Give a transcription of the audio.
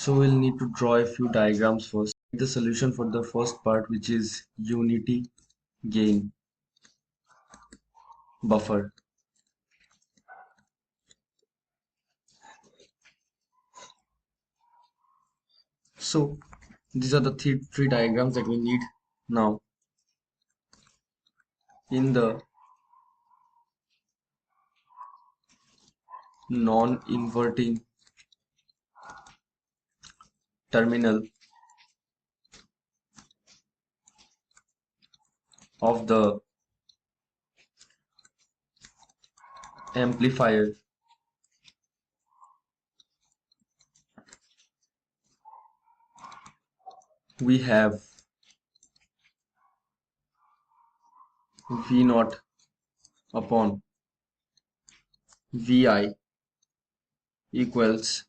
So we'll need to draw a few diagrams first. The solution for the first part, which is unity gain buffer. So these are the three diagrams that we need now. In the non-inverting terminal of the amplifier, we have V0 upon Vi equals